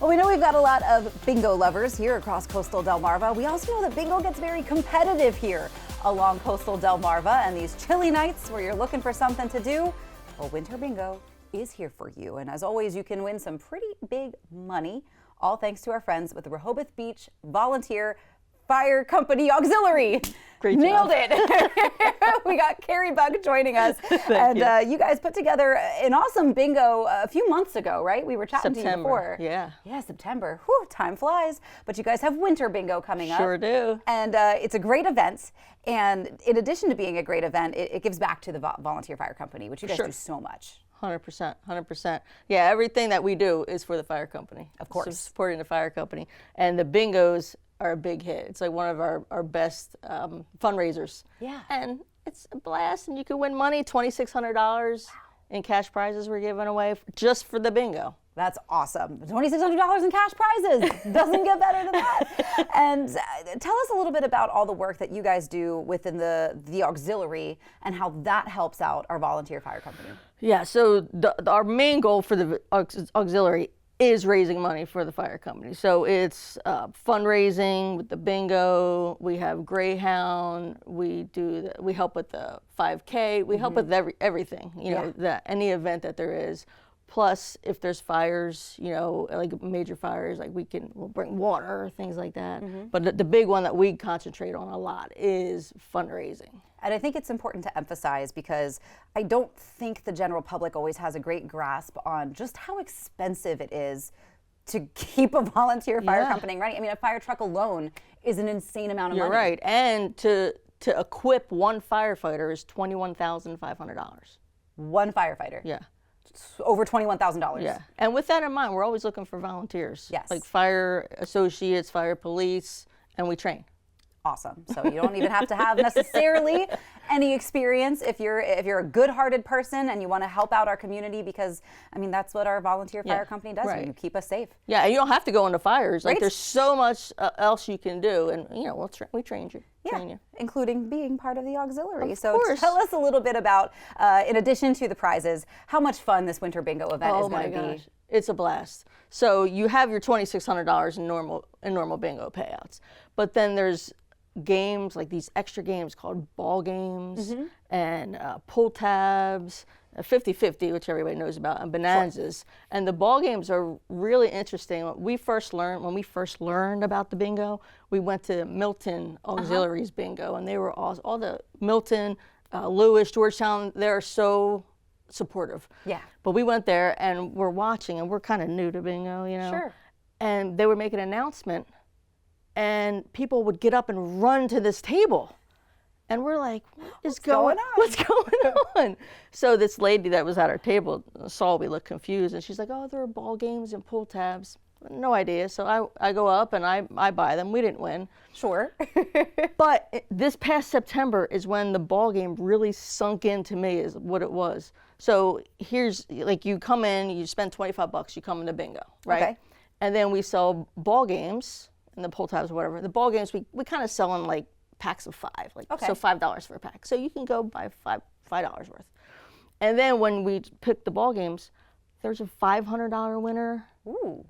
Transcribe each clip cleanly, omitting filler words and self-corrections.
Well, we know we've got a lot of bingo lovers here across coastal Delmarva. We also know that bingo gets very competitive here along coastal Delmarva, and these chilly nights where you're looking for something to do, well, Winter Bingo is here for you. And as always, you can win some pretty big money, all thanks to our friends with the Rehoboth Beach Volunteer Fire Company Auxiliary. Great Nailed job. it. We got Carrie Buck joining us. You guys put together an awesome bingo a few months ago, right? We were chatting to you before. Yeah. Yeah, September. Whew, time flies. But you guys have Winter Bingo coming up. Sure do. And it's a great event. And in addition to being a great event, it gives back to the Volunteer Fire Company, which you guys do so much. 100%, 100%. Yeah, everything that we do is for the fire company. Of course. So supporting the fire company. And the bingos are a big hit. It's like one of our best fundraisers. Yeah. And it's a blast, and you can win money, $2,600 in cash prizes we're giving away just for the bingo. That's awesome. $2,600 in cash prizes. Doesn't get better than that. And tell us a little bit about all the work that you guys do within the auxiliary and how that helps out our volunteer fire company. Yeah, so our main goal for the auxiliary is raising money for the fire company. So it's fundraising with the bingo. We have Greyhound. We help with the 5K. We help with everything. You know, any event that there is. Plus, if there's fires, you know, like major fires, like we'll bring water, things like that. But the big one that we concentrate on a lot is fundraising. And I think it's important to emphasize because I don't think the general public always has a great grasp on just how expensive it is to keep a volunteer fire company running. I mean, a fire truck alone is an insane amount of money. You're right. And to equip one firefighter is $21,500. One firefighter? Yeah. Over $21,000. Yeah. And with that in mind, we're always looking for volunteers. Yes. Like fire associates, fire police, and we train. Awesome. So you don't even have to have necessarily any experience if you're a good-hearted person and you want to help out our community, because I mean that's what our volunteer fire company does. Right. You keep us safe. Yeah, and you don't have to go into fires. Like Right. there's so much else you can do, and you know we train you. Train you. Including being part of the auxiliary. Of so course. tell us a little bit about, in addition to the prizes, how much fun this Winter Bingo event is going to be. It's a blast. So you have your $2,600 in normal bingo payouts, but then there's games like these extra games called ball games and pull tabs, 50-50, which everybody knows about, and bonanzas. Sure. And the ball games are really interesting. When we first learned about the bingo, we went to Milton Auxiliaries bingo, and they were all the Milton, Lewis, Georgetown. They're so supportive. Yeah. But we went there and we're watching, and we're kind of new to bingo, you know. Sure. And they would make an announcement, and people would get up and run to this table. And we're like, what's going on? What's going on? So this lady that was at our table saw we looked confused, and she's like, oh, there are ball games and pull tabs. No idea. So I go up and I buy them. We didn't win. Sure. But this past September is when the ball game really sunk into me is what it was. So here's, like, you come in, you spend $25, you come into bingo, right? Okay. And then we sell ball games and the pull tabs or whatever. The ball games, we kind of sell in like packs of 5, like so $5 for a pack. So you can go buy $5 worth. And then when we pick the ball games, there's a $500 winner. Ooh.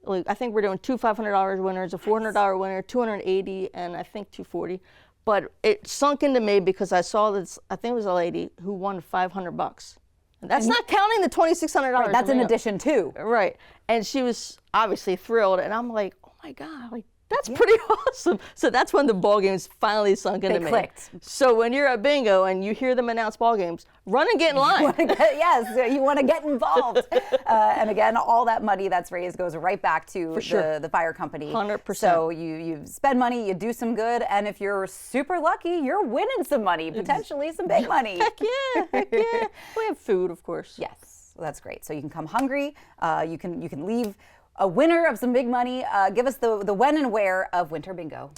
Like, I think we're doing two $500 winners, a $400 winner, $280, and I think $240. But it sunk into me because I saw this. I think it was a lady who won $500. And that's not counting the $2,600. Right, that's in addition too. Right. And she was obviously thrilled, and I'm like, oh my God, like that's pretty awesome. So that's when the ball games finally sunk into me. They clicked. So when you're at bingo and you hear them announce ball games, run and get in line. Yes, you want to get involved. And again, all that money that's raised goes right back to the fire company. 100%. So you spend money, you do some good, and if you're super lucky, you're winning some money, potentially some big money. Heck yeah, heck yeah. We have food, of course. Yes, well, that's great. So you can come hungry. You can leave a winner of some big money. Give us the when and where of Winter Bingo.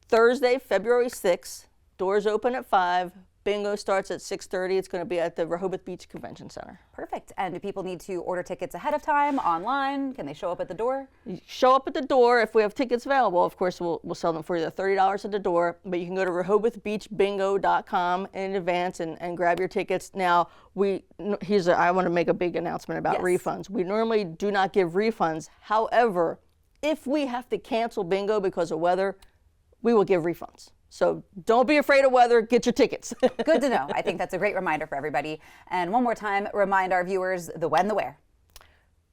Thursday, February 6th. Doors open at 5. Bingo starts at 6:30. It's going to be at the Rehoboth Beach Convention Center. Perfect. And do people need to order tickets ahead of time, online? Can they show up at the door? You show up at the door. If we have tickets available, of course, we'll sell them for you. They're $30 at the door, but you can go to RehobothBeachBingo.com in advance and grab your tickets. Now, I want to make a big announcement about refunds. We normally do not give refunds. However, if we have to cancel bingo because of weather, we will give refunds. So don't be afraid of weather. Get your tickets. Good to know. I think that's a great reminder for everybody. And one more time, remind our viewers the when, the where.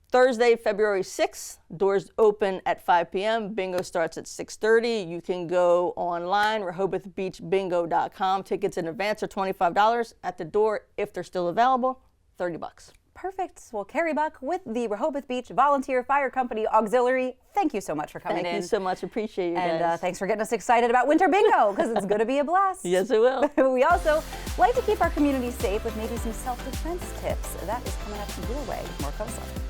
Thursday, February 6th, doors open at 5 p.m. Bingo starts at 6:30. You can go online, RehobothBeachBingo.com. Tickets in advance are $25. At the door, if they're still available, $30. Perfect. Well, Carrie Buck with the Rehoboth Beach Volunteer Fire Company Auxiliary, thank you so much for coming in. Thank you so much. Appreciate you and guys. Thanks for getting us excited about Winter Bingo, because it's going to be a blast. Yes, it will. We also like to keep our community safe with maybe some self-defense tips. That is coming up your way with more CoastLife.